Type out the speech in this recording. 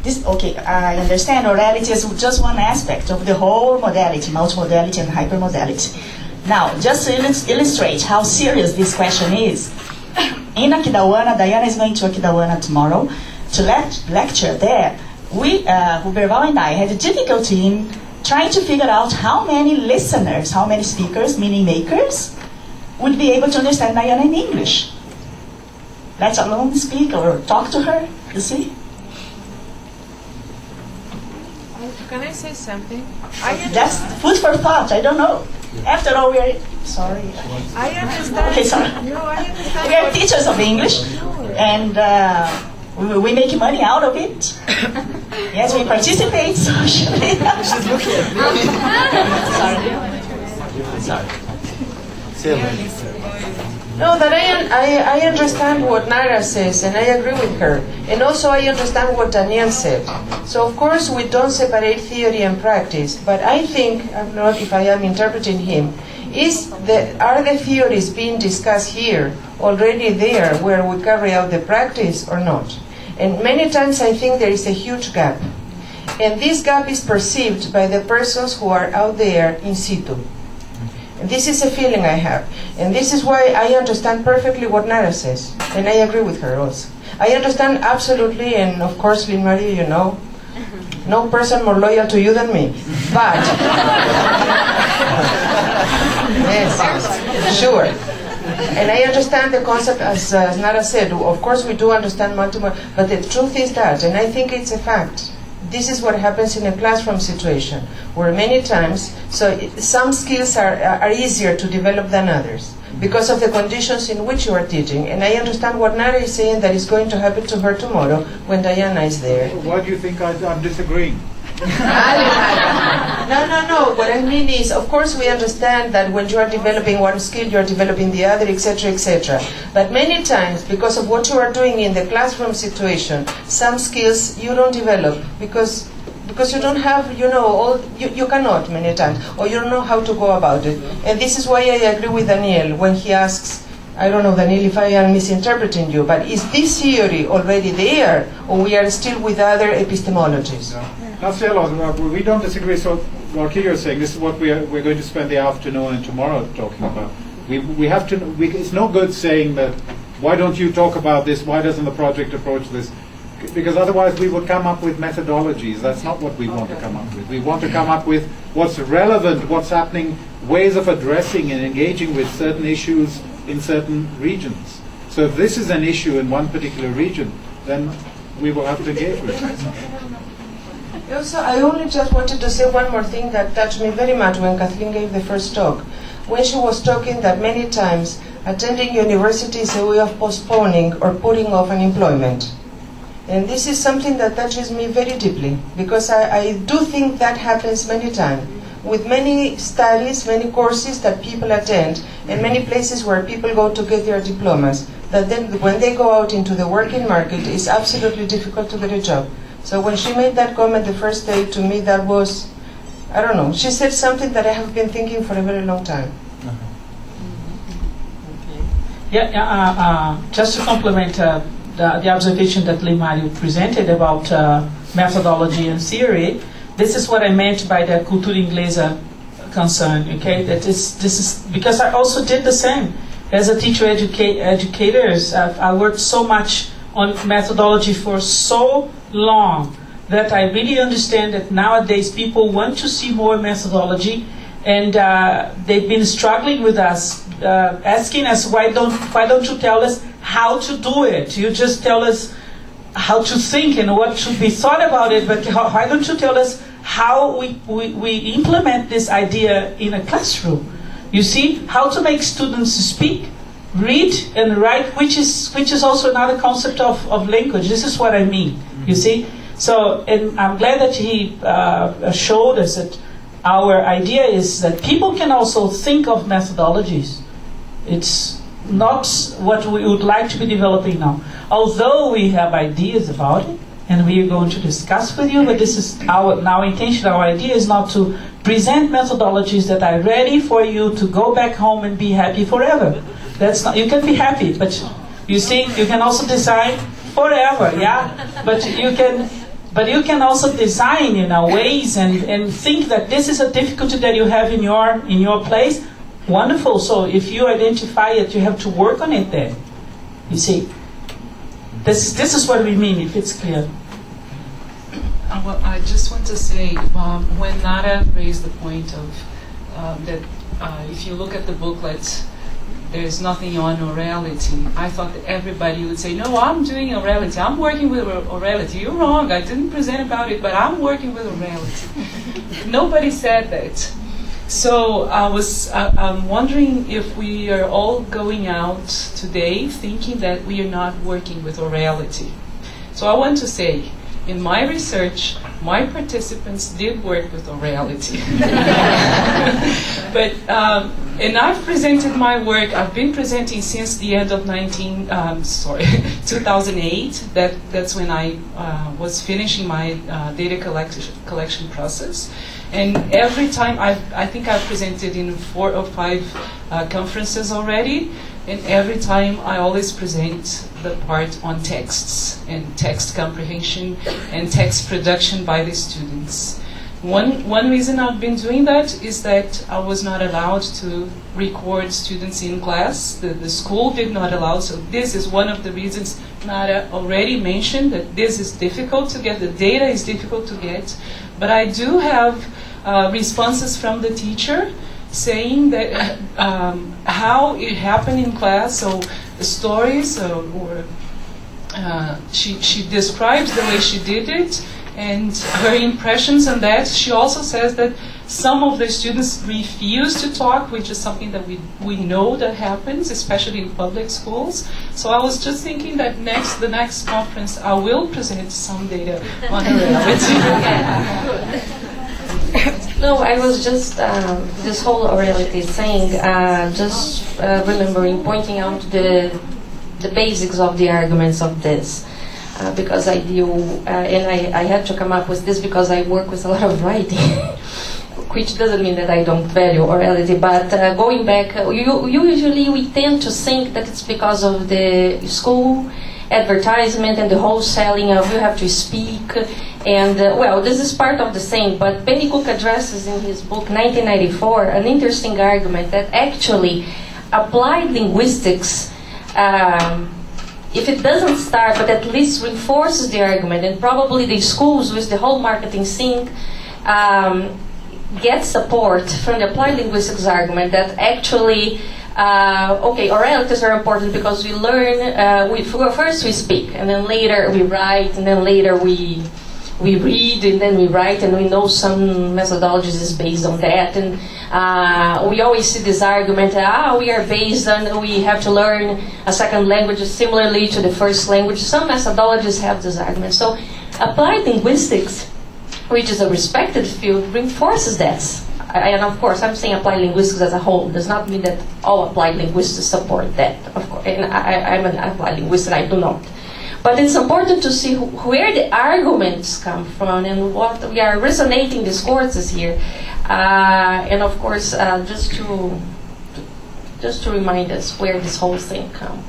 Okay, I understand orality is just one aspect of the whole modality, multimodality and hypermodality. Now, just to illustrate how serious this question is, in Aquidauana, Diana is going to Aquidauana tomorrow to lecture there. Huberval and I had a difficulty in trying to figure out how many listeners, how many speakers, meaning makers, would be able to understand Diana in English. Let alone speak or talk to her, you see? Can I say something? That's food for thought, I don't know. After all, we are, sorry. I understand. Okay, sorry. No, I understand. We are teachers of English, and we make money out of it. Yes, we participate socially. She's looking at me. Sorry. No, that I understand what Nara says, and I agree with her. And also I understand what Daniel said. So of course we don't separate theory and practice, but I think, I'm not if I am interpreting him, are the theories being discussed here already there where we carry out the practice or not? And many times I think there is a huge gap. And this gap is perceived by the persons who are out there in situ. And this is a feeling I have. And this is why I understand perfectly what Nara says. And I agree with her also. I understand absolutely, and of course, Lynn Marie, you know, no person more loyal to you than me. But, yes, sure. And I understand the concept, as Nara said, of course we do understand multiple, but the truth is that, and I think it's a fact, this is what happens in a classroom situation, where many times, some skills are easier to develop than others, because of the conditions in which you are teaching. And I understand what Nara is saying that is going to happen to her tomorrow when Diana is there. Why do you think I'm disagreeing? No. What I mean is, of course, we understand that when you are developing one skill, you are developing the other, etc., etc. But many times, because of what you are doing in the classroom situation, some skills you don't develop because you don't have, you cannot many times, or you don't know how to go about it. And this is why I agree with Daniel when he asks, I don't know, Daniel, if I am misinterpreting you, but is this theory already there, or we are still with other epistemologies? Nacional, we don't disagree. So what Kira is saying, this is what we're going to spend the afternoon and tomorrow talking about. We have to. It's no good saying that. Why don't you talk about this? Why doesn't the project approach this? Because otherwise we would come up with methodologies. That's not what we want to come up with. We want to come up with what's relevant, what's happening, ways of addressing and engaging with certain issues in certain regions. So if this is an issue in one particular region, then we will have to engage with it. Also, I only just wanted to say one more thing that touched me very much when Kathleen gave the first talk. When she was talking that many times attending university is a way of postponing or putting off an employment. And this is something that touches me very deeply, because I do think that happens many times. With many studies, many courses that people attend, and many places where people go to get their diplomas, that then when they go out into the working market, it's absolutely difficult to get a job. So when she made that comment the first day, to me that was, I don't know, she said something that I have been thinking for a very long time. Just to complement the observation that Limario presented about methodology and theory, this is what I meant by the cultura inglesa concern, okay? That this is because I also did the same. As a teacher educators, I worked so much on methodology for so long that I really understand that nowadays people want to see more methodology, and they've been struggling with us, asking us, why don't you tell us how to do it? You just tell us how to think and what should be thought about it, but why don't you tell us how we implement this idea in a classroom? You see, how to make students speak, read and write, which is also another concept of language. This is what I mean, you see. So, and I'm glad that he showed us that our idea is that people can also think of methodologies. It's not what we would like to be developing now. Although we have ideas about it, and we are going to discuss with you, but this is our intention, our idea is not to present methodologies that are ready for you to go back home and be happy forever. That's not, you can be happy, but you see, you can also design forever, yeah? But you can But you can also design, ways and think that this is a difficulty that you have in your place. Wonderful. So if you identify it, you have to work on it then. You see, this is what we mean, if it's clear. Well, I just want to say, when Nara raised the point of that if you look at the booklet, there's nothing on orality, I thought that everybody would say, no, I'm doing orality. I'm working with orality. You're wrong. I didn't present about it, but I'm working with orality. Nobody said that. So I'm wondering if we are all going out today thinking that we are not working with orality. So I want to say, in my research, my participants did work with orality. But, and I've presented my work, I've been presenting since the end of 2008. That's when I was finishing my data collection process. And every time, I think I've presented in 4 or 5 conferences already. And every time I always present the part on texts and text comprehension and text production by the students. One reason I've been doing that is that I was not allowed to record students in class. The school did not allow, so this is one of the reasons Nara already mentioned, that this is difficult to get, the data is difficult to get. But I do have responses from the teacher saying that how it happened in class, so the stories, she describes the way she did it and her impressions on that. She also says that some of the students refuse to talk, which is something that we know that happens, especially in public schools. So I was just thinking that the next conference I will present some data on orality. No, I was just, this whole orality thing, remembering, pointing out the basics of the arguments of this. Because I do, and I had to come up with this because I work with a lot of writing, which doesn't mean that I don't value orality, but going back, usually we tend to think that it's because of the school advertisement and the whole selling of you have to speak. And, well, this is part of the same, but Pennycook addresses in his book, 1994, an interesting argument that actually applied linguistics, if it doesn't start, but at least reinforces the argument, and probably the schools with the whole marketing thing get support from the applied linguistics argument that actually, okay, oralities are important because we learn, first we speak, and then later we write, and then later we read, and then we write, and we know some methodologies is based on that. And we always see this argument, we are based on, we have to learn a second language similarly to the first language. Some methodologies have this argument. So applied linguistics, which is a respected field, reinforces that. And of course, I'm saying applied linguistics as a whole. Does not mean that all applied linguists support that, of course. And I'm an applied linguist, and I do not. But it's important to see where the arguments come from and what we are resonating discourses here. And of course, just to remind us where this whole thing comes.